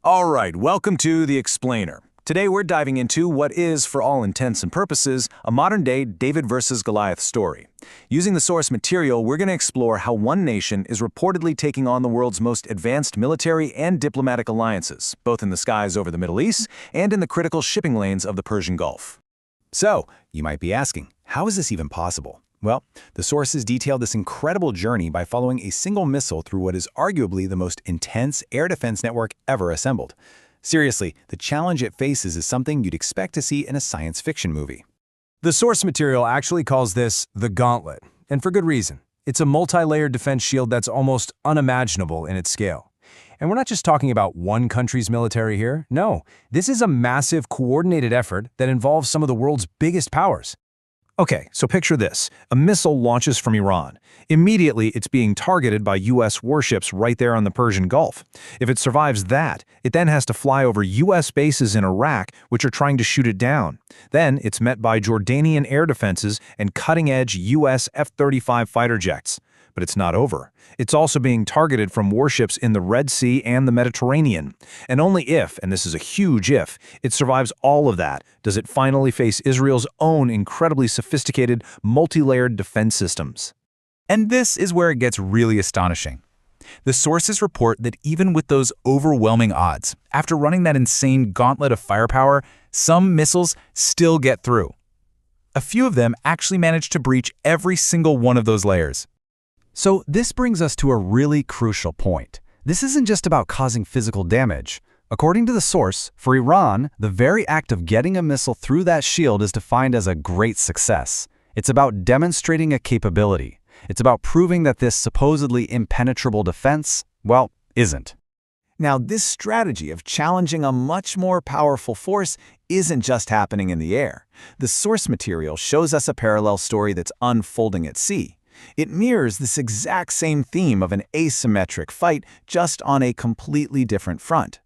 All right, welcome to The Explainer. Today we're diving into what is, for all intents and purposes, a modern-day David versus Goliath story. Using the source material, we're going to explore how one nation is reportedly taking on the world's most advanced military and diplomatic alliances, both in the skies over the Middle East and in the critical shipping lanes of the Persian Gulf. So, you might be asking, how is this even possible? Well, the sources detail this incredible journey by following a single missile through what is arguably the most intense air defense network ever assembled. Seriously, the challenge it faces is something you'd expect to see in a science fiction movie. The source material actually calls this the Gauntlet, and for good reason. It's a multi-layered defense shield that's almost unimaginable in its scale. And we're not just talking about one country's military here. No, this is a massive, coordinated effort that involves some of the world's biggest powers. Okay, so picture this. A missile launches from Iran. Immediately, it's being targeted by U.S. warships right there on the Persian Gulf. If it survives that, it then has to fly over U.S. bases in Iraq, which are trying to shoot it down. Then, it's met by Jordanian air defenses and cutting-edge U.S. F-35 fighter jets. But it's not over. It's also being targeted from warships in the Red Sea and the Mediterranean. And only if, and this is a huge if, it survives all of that, does it finally face Israel's own incredibly sophisticated, multi-layered defense systems. And this is where it gets really astonishing. The sources report that even with those overwhelming odds, after running that insane gauntlet of firepower, some missiles still get through. A few of them actually manage to breach every single one of those layers. So this brings us to a really crucial point. This isn't just about causing physical damage. According to the source, for Iran, the very act of getting a missile through that shield is defined as a great success. It's about demonstrating a capability. It's about proving that this supposedly impenetrable defense, well, isn't. Now, this strategy of challenging a much more powerful force isn't just happening in the air. The source material shows us a parallel story that's unfolding at sea. It mirrors this exact same theme of an asymmetric fight, just on a completely different front.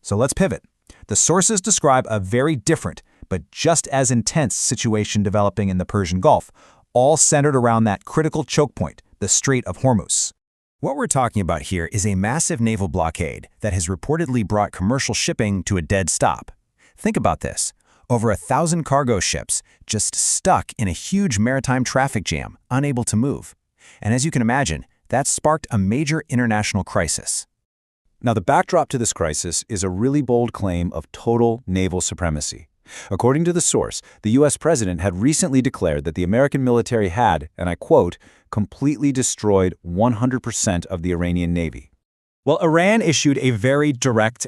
So let's pivot. The sources describe a very different, but just as intense situation developing in the Persian Gulf, all centered around that critical choke point, the Strait of Hormuz. What we're talking about here is a massive naval blockade that has reportedly brought commercial shipping to a dead stop. Think about this. Over 1,000 cargo ships just stuck in a huge maritime traffic jam, unable to move. And as you can imagine, that sparked a major international crisis. Now, the backdrop to this crisis is a really bold claim of total naval supremacy. According to the source, the U.S. president had recently declared that the American military had, and I quote, completely destroyed 100% of the Iranian navy. Well, Iran issued a very direct